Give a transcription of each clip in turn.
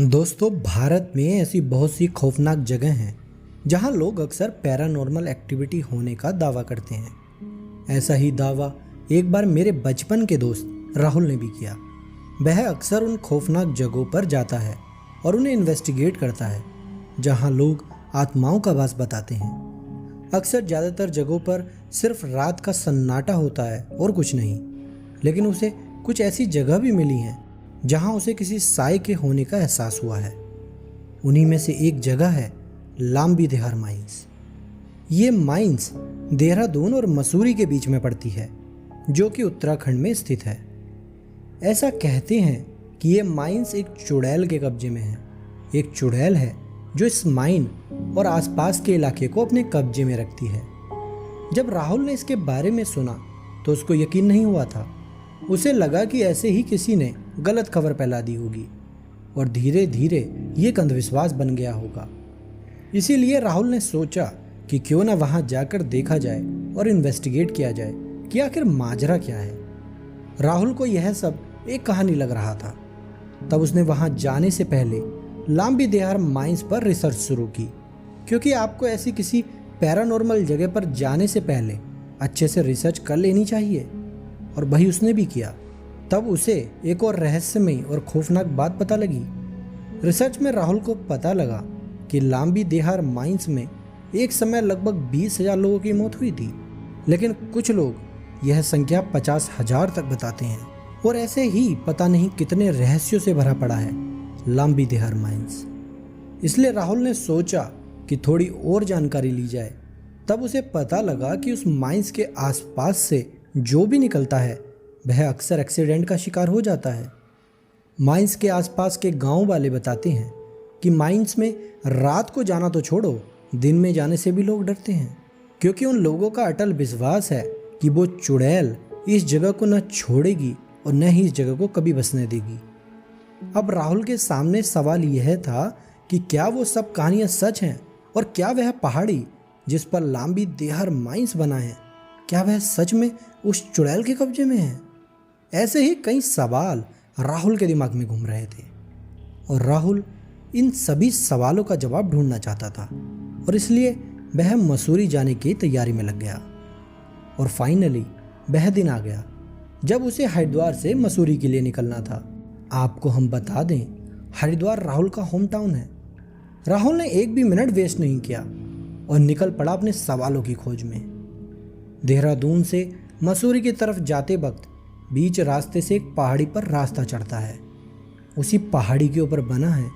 दोस्तों, भारत में ऐसी बहुत सी खौफनाक जगह हैं जहां लोग अक्सर पैरानॉर्मल एक्टिविटी होने का दावा करते हैं। ऐसा ही दावा एक बार मेरे बचपन के दोस्त राहुल ने भी किया। वह अक्सर उन खौफनाक जगहों पर जाता है और उन्हें इन्वेस्टिगेट करता है जहां लोग आत्माओं का वास बताते हैं। अक्सर ज़्यादातर जगहों पर सिर्फ रात का सन्नाटा होता है और कुछ नहीं, लेकिन उसे कुछ ऐसी जगह भी मिली हैं जहां उसे किसी साए के होने का एहसास हुआ है। उन्हीं में से एक जगह है लांबी देहार माइंस। ये माइंस देहरादून और मसूरी के बीच में पड़ती है, जो कि उत्तराखंड में स्थित है। ऐसा कहते हैं कि ये माइंस एक चुड़ैल के कब्जे में है। एक चुड़ैल है जो इस माइन और आसपास के इलाके को अपने कब्जे में रखती है। जब राहुल ने इसके बारे में सुना तो उसको यकीन नहीं हुआ था। उसे लगा कि ऐसे ही किसी ने गलत खबर फैला दी होगी और धीरे धीरे ये एक अंधविश्वास बन गया होगा। इसीलिए राहुल ने सोचा कि क्यों ना वहां जाकर देखा जाए और इन्वेस्टिगेट किया जाए कि आखिर माजरा क्या है। राहुल को यह सब एक कहानी लग रहा था। तब उसने वहां जाने से पहले लांबी देहार माइंस पर रिसर्च शुरू की, क्योंकि आपको ऐसी किसी पैरानॉर्मल जगह पर जाने से पहले अच्छे से रिसर्च कर लेनी चाहिए, और वही उसने भी किया। तब उसे एक और रहस्यमयी और खौफनाक बात पता लगी। रिसर्च में राहुल को पता लगा कि लांबी देहार माइंस में एक समय लगभग 20,000 लोगों की मौत हुई थी, लेकिन कुछ लोग यह संख्या 50,000 तक बताते हैं। और ऐसे ही पता नहीं कितने रहस्यों से भरा पड़ा है लांबी देहार माइंस। इसलिए राहुल ने सोचा कि थोड़ी और जानकारी ली जाए। तब उसे पता लगा कि उस माइंस के आसपास से जो भी निकलता है वह अक्सर एक्सीडेंट का शिकार हो जाता है। माइंस के आसपास के गांव वाले बताते हैं कि माइंस में रात को जाना तो छोड़ो, दिन में जाने से भी लोग डरते हैं, क्योंकि उन लोगों का अटल विश्वास है कि वो चुड़ैल इस जगह को न छोड़ेगी और न ही इस जगह को कभी बसने देगी। अब राहुल के सामने सवाल यह था कि क्या वो सब कहानियां सच हैं, और क्या वह पहाड़ी जिस पर लांबी देहार माइंस बना है, क्या वह सच में उस चुड़ैल के कब्जे में है। ऐसे ही कई सवाल राहुल के दिमाग में घूम रहे थे और राहुल इन सभी सवालों का जवाब ढूंढना चाहता था, और इसलिए वह मसूरी जाने की तैयारी में लग गया। और फाइनली वह दिन आ गया जब उसे हरिद्वार से मसूरी के लिए निकलना था। आपको हम बता दें, हरिद्वार राहुल का होम टाउन है। राहुल ने एक भी मिनट वेस्ट नहीं किया और निकल पड़ा अपने सवालों की खोज में। देहरादून से मसूरी की तरफ जाते वक्त बीच रास्ते से एक पहाड़ी पर रास्ता चढ़ता है। उसी पहाड़ी के ऊपर बना है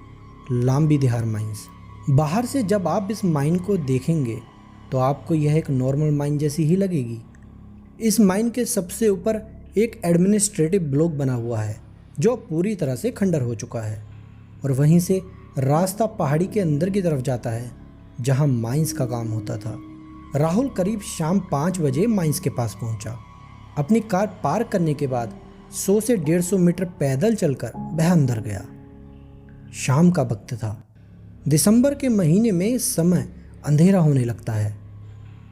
लांबी देहार माइंस। बाहर से जब आप इस माइन को देखेंगे तो आपको यह एक नॉर्मल माइन जैसी ही लगेगी। इस माइन के सबसे ऊपर एक एडमिनिस्ट्रेटिव ब्लॉक बना हुआ है जो पूरी तरह से खंडर हो चुका है, और वहीं से रास्ता पहाड़ी के अंदर की तरफ जाता है जहां माइंस का काम होता था। राहुल करीब शाम 5 बजे माइंस के पास पहुंचा। अपनी कार पार्क करने के बाद 100 से 150 मीटर पैदल चलकर वह अंदर गया। शाम का वक्त था। दिसंबर के महीने में इस समय अंधेरा होने लगता है।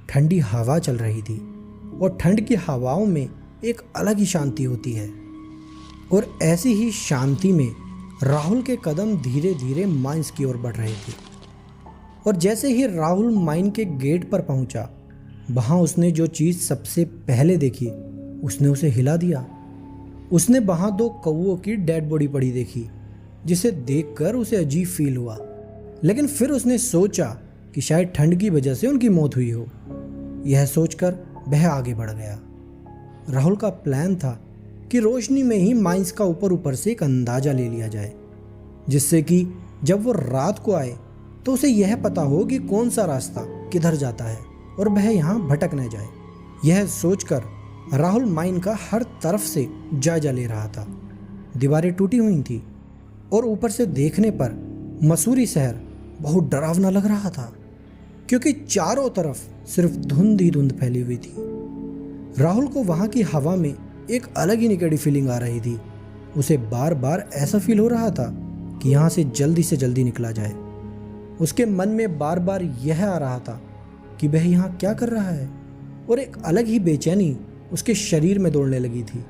ठंडी हवा चल रही थी और ठंड की हवाओं में एक अलग ही शांति होती है। और ऐसी ही शांति में राहुल के कदम धीरे धीरे माइंस की ओर बढ़ रहे थे। और जैसे ही राहुल माइन के गेट पर पहुंचा, वहां उसने जो चीज़ सबसे पहले देखी उसने उसे हिला दिया। उसने वहां 2 कौओं की डेड बॉडी पड़ी देखी, जिसे देखकर उसे अजीब फील हुआ। लेकिन फिर उसने सोचा कि शायद ठंड की वजह से उनकी मौत हुई हो। यह सोचकर वह आगे बढ़ गया। राहुल का प्लान था कि रोशनी में ही माइंस का ऊपर से एक अंदाज़ा ले लिया जाए, जिससे कि जब वो रात को आए तो उसे यह पता हो कि कौन सा रास्ता किधर जाता है और वह यहाँ भटक न जाए। यह सोचकर राहुल माइन का हर तरफ से जायजा ले रहा था। दीवारें टूटी हुई थी और ऊपर से देखने पर मसूरी शहर बहुत डरावना लग रहा था, क्योंकि चारों तरफ सिर्फ धुंध ही धुंध फैली हुई थी। राहुल को वहाँ की हवा में एक अलग ही निगेटिव फीलिंग आ रही थी। उसे बार बार ऐसा फील हो रहा था कि यहाँ से जल्दी निकला जाए। उसके मन में बार बार यह आ रहा था कि वह यहाँ क्या कर रहा है, और एक अलग ही बेचैनी उसके शरीर में दौड़ने लगी थी।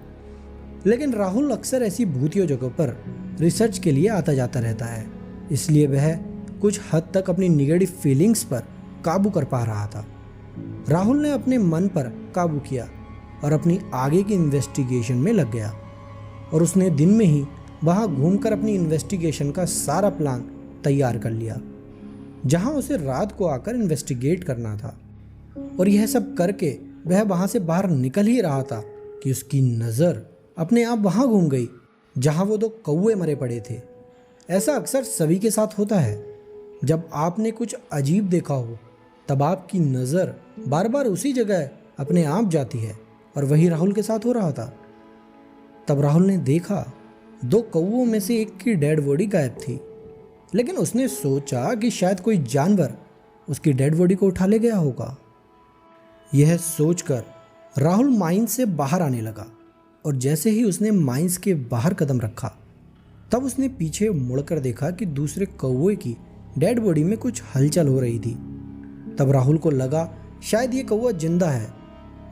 लेकिन राहुल अक्सर ऐसी भूतियों जगहों पर रिसर्च के लिए आता जाता रहता है। इसलिए वह कुछ हद तक अपनी निगेटिव फीलिंग्स पर काबू कर पा रहा था। राहुल ने अपने मन पर काबू किया और अपनी आगे की इन्वेस्टिगेशन में लग गया और उसने दिन में ही वहाँ घूमकर अपनी इन्वेस्टिगेशन का सारा प्लान तैयार कर लिया, जहाँ उसे रात को आकर इन्वेस्टिगेट करना था। और यह सब करके वह वहाँ से बाहर निकल ही रहा था कि उसकी नज़र अपने आप वहाँ घूम गई जहाँ वो 2 कौवे मरे पड़े थे। ऐसा अक्सर सभी के साथ होता है। जब आपने कुछ अजीब देखा हो तब आपकी नज़र बार बार उसी जगह अपने आप जाती है, और वही राहुल के साथ हो रहा था। तब राहुल ने देखा 2 कौवों में से एक की डेड बॉडी गायब थी, लेकिन उसने सोचा कि शायद कोई जानवर उसकी डेड बॉडी को उठा ले गया होगा। यह सोचकर राहुल माइंस से बाहर आने लगा, और जैसे ही उसने माइंस के बाहर कदम रखा तब उसने पीछे मुड़कर देखा कि दूसरे कौवे की डेड बॉडी में कुछ हलचल हो रही थी। तब राहुल को लगा शायद ये कौवा जिंदा है,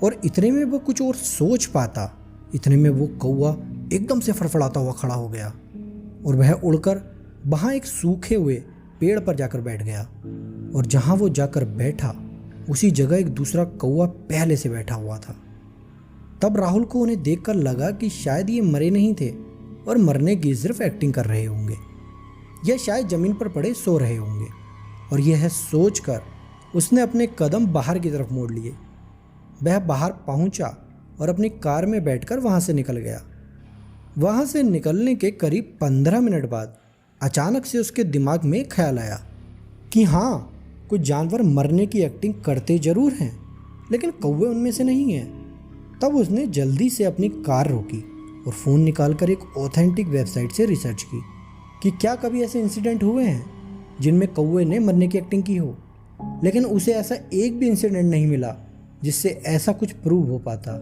और इतने में वो कुछ और सोच पाता, इतने में वो कौवा एकदम से फड़फड़ाता हुआ खड़ा हो गया और वह उड़कर वहाँ एक सूखे हुए पेड़ पर जाकर बैठ गया। और जहाँ वो जाकर बैठा उसी जगह एक दूसरा कौवा पहले से बैठा हुआ था। तब राहुल को उन्हें देखकर लगा कि शायद ये मरे नहीं थे और मरने की सिर्फ एक्टिंग कर रहे होंगे, या शायद जमीन पर पड़े सो रहे होंगे। और यह सोचकर उसने अपने कदम बाहर की तरफ मोड़ लिए। वह बाहर पहुंचा और अपनी कार में बैठकर वहां से निकल गया। वहां से निकलने के करीब 15 मिनट बाद अचानक से उसके दिमाग में ख्याल आया कि हाँ, कुछ जानवर मरने की एक्टिंग करते जरूर हैं, लेकिन कौवे उनमें से नहीं हैं। तब उसने जल्दी से अपनी कार रोकी और फ़ोन निकालकर एक ऑथेंटिक वेबसाइट से रिसर्च की कि क्या कभी ऐसे इंसिडेंट हुए हैं जिनमें कौवे ने मरने की एक्टिंग की हो। लेकिन उसे ऐसा एक भी इंसिडेंट नहीं मिला जिससे ऐसा कुछ प्रूव हो पाता,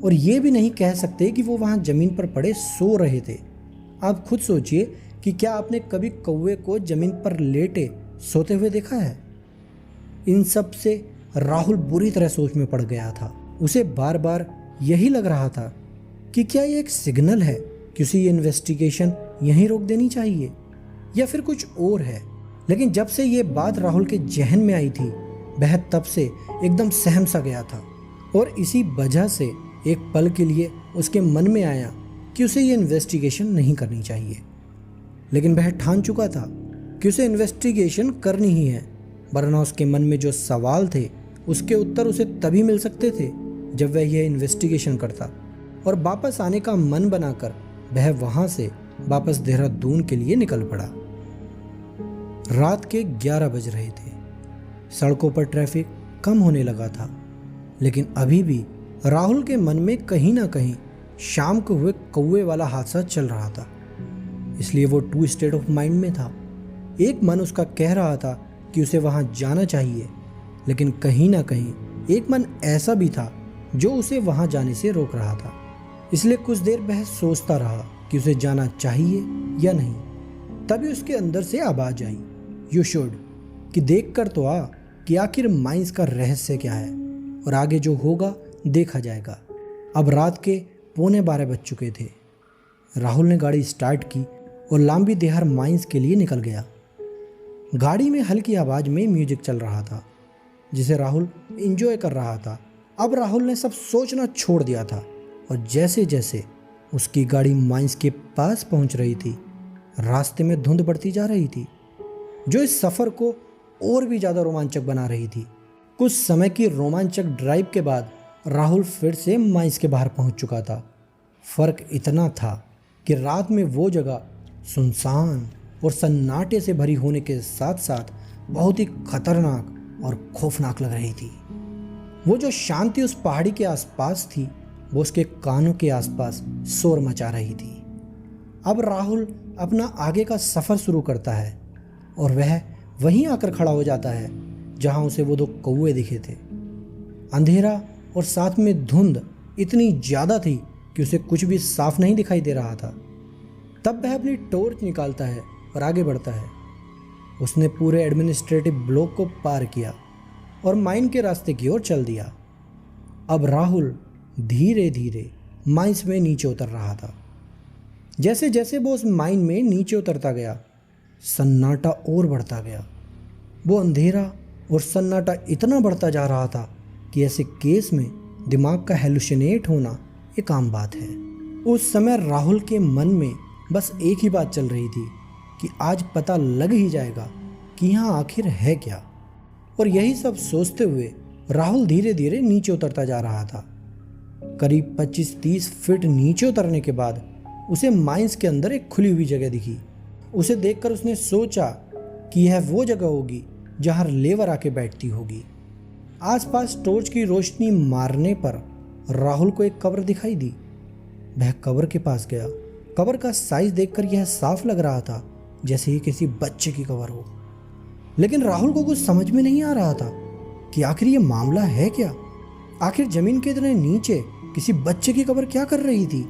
और ये भी नहीं कह सकते कि वो वहाँ ज़मीन पर पड़े सो रहे थे। आप खुद सोचिए कि क्या आपने कभी कौवे को ज़मीन पर लेटे सोते हुए देखा है। इन सब से राहुल बुरी तरह सोच में पड़ गया था। उसे बार बार यही लग रहा था कि क्या ये एक सिग्नल है कि उसे ये इन्वेस्टिगेशन यहीं रोक देनी चाहिए, या फिर कुछ और है। लेकिन जब से ये बात राहुल के जहन में आई थी वह तब से एकदम सहम सा गया था, और इसी वजह से एक पल के लिए उसके मन में आया कि उसे ये इन्वेस्टिगेशन नहीं करनी चाहिए। लेकिन वह ठान चुका था कि उसे इन्वेस्टिगेशन करनी ही है, वरना उसके मन में जो सवाल थे उसके उत्तर उसे तभी मिल सकते थे जब वह यह इन्वेस्टिगेशन करता। और वापस आने का मन बनाकर वह वहां से वापस देहरादून के लिए निकल पड़ा। रात के 11 बज रहे थे। सड़कों पर ट्रैफिक कम होने लगा था, लेकिन अभी भी राहुल के मन में कहीं ना कहीं शाम को हुए कौवे वाला हादसा चल रहा था। इसलिए वो 2 स्टेट ऑफ माइंड में था। एक मन उसका कह रहा था कि उसे वहां जाना चाहिए, लेकिन कहीं ना कहीं एक मन ऐसा भी था जो उसे वहां जाने से रोक रहा था। इसलिए कुछ देर वह सोचता रहा कि उसे जाना चाहिए या नहीं। तभी उसके अंदर से आवाज आई, यू शुड, कि देख कर तो आ कि आखिर माइंस का रहस्य क्या है, और आगे जो होगा देखा जाएगा। अब रात के 11:15 बज चुके थे। राहुल ने गाड़ी स्टार्ट की और लांबी देहार माइंस के लिए निकल गया। गाड़ी में हल्की आवाज़ में म्यूजिक चल रहा था जिसे राहुल एंजॉय कर रहा था। अब राहुल ने सब सोचना छोड़ दिया था, और जैसे जैसे उसकी गाड़ी माइंस के पास पहुंच रही थी, रास्ते में धुंध बढ़ती जा रही थी जो इस सफ़र को और भी ज़्यादा रोमांचक बना रही थी। कुछ समय की रोमांचक ड्राइव के बाद राहुल फिर से माइंस के बाहर पहुंच चुका था। फ़र्क इतना था कि रात में वो जगह सुनसान और सन्नाटे से भरी होने के साथ साथ बहुत ही खतरनाक और खौफनाक लग रही थी। वो जो शांति उस पहाड़ी के आसपास थी वो उसके कानों के आसपास शोर मचा रही थी। अब राहुल अपना आगे का सफ़र शुरू करता है और वह वहीं आकर खड़ा हो जाता है जहां उसे वो 2 कौवे दिखे थे। अंधेरा और साथ में धुंध इतनी ज़्यादा थी कि उसे कुछ भी साफ नहीं दिखाई दे रहा था। तब वह अपनी टॉर्च निकालता है और आगे बढ़ता है। उसने पूरे एडमिनिस्ट्रेटिव ब्लॉक को पार किया और माइन के रास्ते की ओर चल दिया। अब राहुल धीरे धीरे माइंस में नीचे उतर रहा था। जैसे जैसे वो उस माइन में नीचे उतरता गया सन्नाटा और बढ़ता गया। वो अंधेरा और सन्नाटा इतना बढ़ता जा रहा था कि ऐसे केस में दिमाग का हेलुसिनेट होना एक आम बात है। उस समय राहुल के मन में बस एक ही बात चल रही थी कि आज पता लग ही जाएगा कि यहाँ आखिर है क्या। और यही सब सोचते हुए राहुल धीरे धीरे नीचे उतरता जा रहा था। करीब 25-30 फीट नीचे उतरने के बाद उसे माइंस के अंदर एक खुली हुई जगह दिखी। उसे देखकर उसने सोचा कि यह वो जगह होगी जहाँ लेबर आके बैठती होगी। आसपास टॉर्च की रोशनी मारने पर राहुल को एक कब्र दिखाई दी। वह कब्र के पास गया। कब्र का साइज देखकर यह साफ लग रहा था जैसे ही किसी बच्चे की कब्र हो। लेकिन राहुल को कुछ समझ में नहीं आ रहा था कि आखिर ये मामला है क्या। आखिर जमीन के इतने नीचे किसी बच्चे की कब्र क्या कर रही थी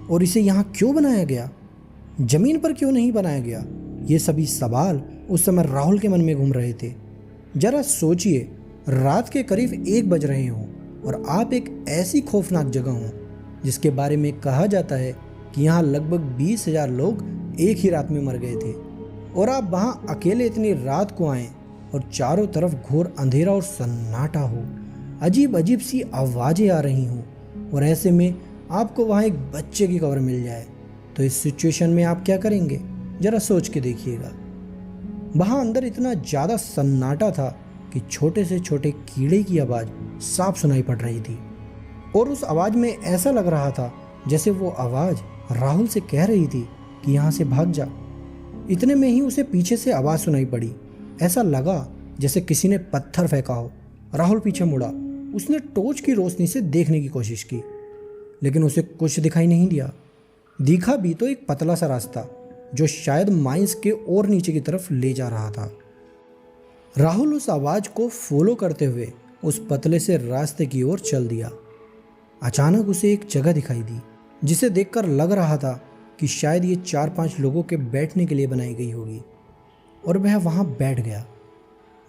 और इसे यहाँ क्यों बनाया गया, जमीन पर क्यों नहीं बनाया गया। ये सभी सवाल उस समय राहुल के मन में घूम रहे थे। जरा सोचिए, रात के करीब 1 बज रहे हों और आप एक ऐसी खौफनाक जगह हों जिसके बारे में कहा जाता है कि यहाँ लगभग 20,000 लोग एक ही रात में मर गए थे, और आप वहाँ अकेले इतनी रात को आएँ और चारों तरफ घोर अंधेरा और सन्नाटा हो, अजीब अजीब सी आवाज़ें आ रही हों, और ऐसे में आपको वहाँ एक बच्चे की कब्र मिल जाए, तो इस सिचुएशन में आप क्या करेंगे? जरा सोच के देखिएगा। वहाँ अंदर इतना ज़्यादा सन्नाटा था कि छोटे से छोटे कीड़े की आवाज़ साफ सुनाई पड़ रही थी, और उस आवाज़ में ऐसा लग रहा था जैसे वो आवाज़ राहुल से कह रही थी कि यहाँ से भाग जा। इतने में ही उसे पीछे से आवाज़ सुनाई पड़ी। ऐसा लगा जैसे किसी ने पत्थर फेंका हो। राहुल पीछे मुड़ा। उसने टॉर्च की रोशनी से देखने की कोशिश की, लेकिन उसे कुछ दिखाई नहीं दिया। दिखा भी तो एक पतला सा रास्ता जो शायद माइंस के और नीचे की तरफ ले जा रहा था। राहुल उस आवाज़ को फॉलो करते हुए उस पतले से रास्ते की ओर चल दिया। अचानक उसे एक जगह दिखाई दी जिसे देखकर लग रहा था कि शायद ये 4-5 लोगों के बैठने के लिए बनाई गई होगी, और वह वहाँ बैठ गया।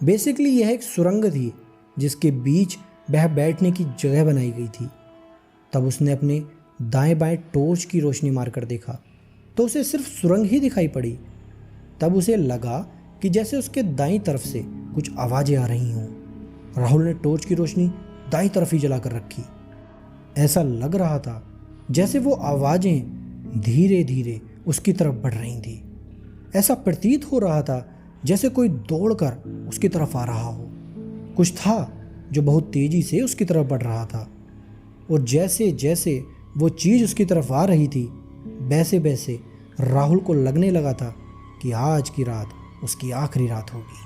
बेसिकली यह एक सुरंग थी जिसके बीच वह बैठने की जगह बनाई गई थी। तब उसने अपने दाएं बाएं टॉर्च की रोशनी मारकर देखा तो उसे सिर्फ सुरंग ही दिखाई पड़ी। तब उसे लगा कि जैसे उसके दाईं तरफ से कुछ आवाज़ें आ रही हों। राहुल ने टॉर्च की रोशनी दाईं तरफ ही जलाकर रखी। ऐसा लग रहा था जैसे वो आवाज़ें धीरे धीरे उसकी तरफ बढ़ रही थी। ऐसा प्रतीत हो रहा था जैसे कोई दौड़कर उसकी तरफ आ रहा हो। कुछ था जो बहुत तेज़ी से उसकी तरफ बढ़ रहा था, और जैसे जैसे वो चीज़ उसकी तरफ आ रही थी वैसे वैसे राहुल को लगने लगा था कि आज की रात उसकी आखिरी रात होगी।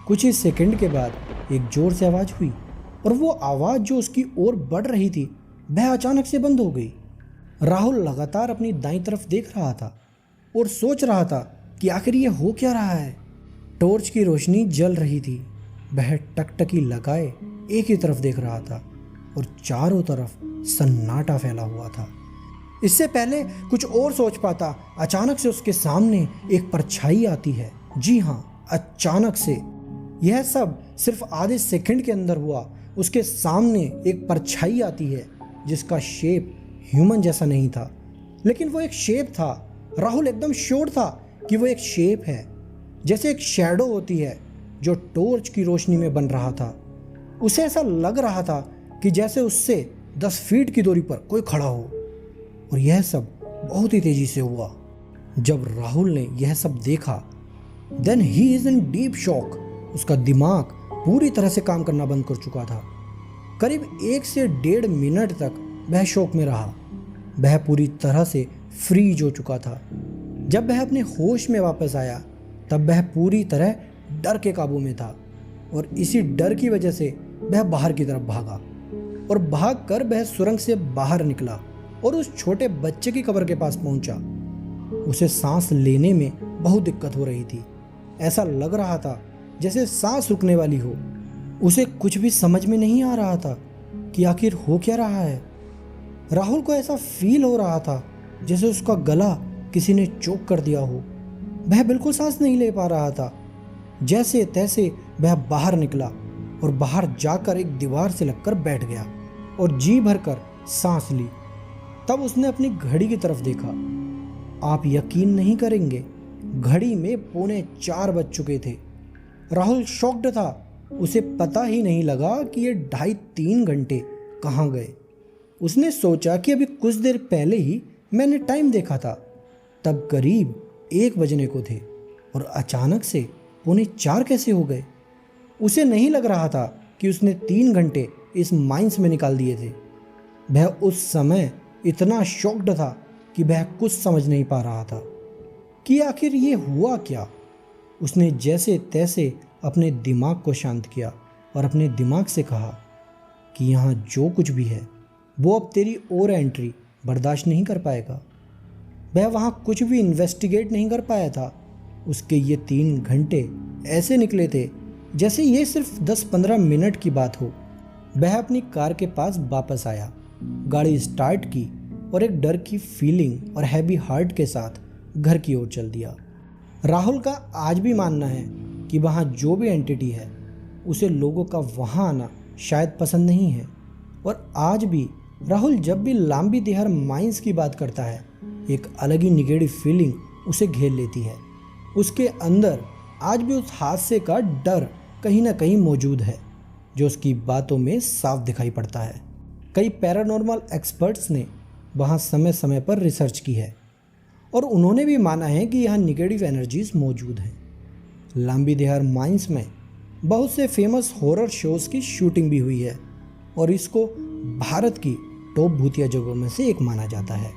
कुछ ही सेकंड के बाद एक ज़ोर से आवाज़ हुई, और वो आवाज़ जो उसकी ओर बढ़ रही थी वह अचानक से बंद हो गई। राहुल लगातार अपनी दाईं तरफ देख रहा था और सोच रहा था कि आखिर ये हो क्या रहा है। टॉर्च की रोशनी जल रही थी। वह टकटकी लगाए एक ही तरफ देख रहा था और चारों तरफ सन्नाटा फैला हुआ था। इससे पहले कुछ और सोच पाता, अचानक से उसके सामने एक परछाई आती है। जी हाँ, अचानक से। यह सब सिर्फ आधे सेकंड के अंदर हुआ। उसके सामने एक परछाई आती है जिसका शेप ह्यूमन जैसा नहीं था, लेकिन वो एक शेप था। राहुल एकदम श्योर था कि वो एक शेप है, जैसे एक शैडो होती है जो टॉर्च की रोशनी में बन रहा था। उसे ऐसा लग रहा था कि जैसे उससे 10 फीट की दूरी पर कोई खड़ा हो। और यह सब बहुत ही तेजी से हुआ। जब राहुल ने यह सब देखा, then he is in deep shock. उसका दिमाग पूरी तरह से काम करना बंद कर चुका था। करीब 1 से 1.5 मिनट तक वह शॉक में रहा। वह पूरी तरह से फ्रीज हो चुका था। जब वह अपने होश में वापस आया तब वह पूरी तरह डर के काबू में था, और इसी डर की वजह से वह बाहर की तरफ भागा, और भागकर वह सुरंग से बाहर निकला और उस छोटे बच्चे की कब्र के पास पहुंचा। उसे सांस लेने में बहुत दिक्कत हो रही थी। ऐसा लग रहा था जैसे सांस रुकने वाली हो। उसे कुछ भी समझ में नहीं आ रहा था कि आखिर हो क्या रहा है। राहुल को ऐसा फील हो रहा था जैसे उसका गला किसी ने चोक कर दिया हो। वह बिल्कुल सांस नहीं ले पा रहा था। जैसे तैसे वह बाहर निकला और बाहर जाकर एक दीवार से लगकर बैठ गया और जी भरकर सांस ली। तब उसने अपनी घड़ी की तरफ देखा। आप यकीन नहीं करेंगे, घड़ी में 3:45 बज चुके थे। राहुल शॉक्ड था। उसे पता ही नहीं लगा कि ये 2.5-3 घंटे कहाँ गए। उसने सोचा कि अभी कुछ देर पहले ही मैंने टाइम देखा था, तब करीब 1 बजने को थे और अचानक से 3:45 कैसे हो गए। उसे नहीं लग रहा था कि उसने 3 घंटे इस माइंस में निकाल दिए थे। वह उस समय इतना शॉक्ड था कि वह कुछ समझ नहीं पा रहा था कि आखिर ये हुआ क्या। उसने जैसे तैसे अपने दिमाग को शांत किया और अपने दिमाग से कहा कि यहाँ जो कुछ भी है वो अब तेरी और एंट्री बर्दाश्त नहीं कर पाएगा। वह वहाँ कुछ भी इन्वेस्टिगेट नहीं कर पाया था। उसके ये 3 घंटे ऐसे निकले थे जैसे ये सिर्फ 10-15 मिनट की बात हो। वह अपनी कार के पास वापस आया, गाड़ी स्टार्ट की और एक डर की फीलिंग और हैवी हार्ट के साथ घर की ओर चल दिया। राहुल का आज भी मानना है कि वहाँ जो भी एंटिटी है उसे लोगों का वहाँ आना शायद पसंद नहीं है। और आज भी राहुल जब भी लांबीदिहार माइंस की बात करता है, एक अलग ही निगेटिव फीलिंग उसे घेर लेती है। उसके अंदर आज भी उस हादसे का डर कहीं ना कहीं मौजूद है, जो उसकी बातों में साफ दिखाई पड़ता है। कई पैरानॉर्मल एक्सपर्ट्स ने वहाँ समय समय पर रिसर्च की है और उन्होंने भी माना है कि यहाँ निगेटिव एनर्जीज मौजूद हैं। लांबीदिहार माइंस में बहुत से फेमस हॉरर शोज़ की शूटिंग भी हुई है और इसको भारत की टॉप भूतिया जगहों में से एक माना जाता है।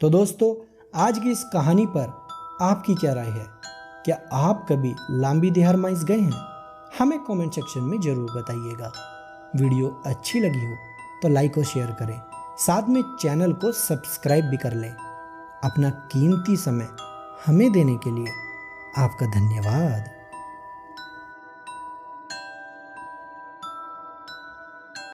तो दोस्तों, आज की इस कहानी पर आपकी क्या राय है? क्या आप कभी लांबीदिहार माइंस गए हैं? हमें कमेंट सेक्शन में ज़रूर बताइएगा। वीडियो अच्छी लगी हो तो लाइक और शेयर करें, साथ में चैनल को सब्सक्राइब भी कर लें। अपना कीमती समय हमें देने के लिए आपका धन्यवाद।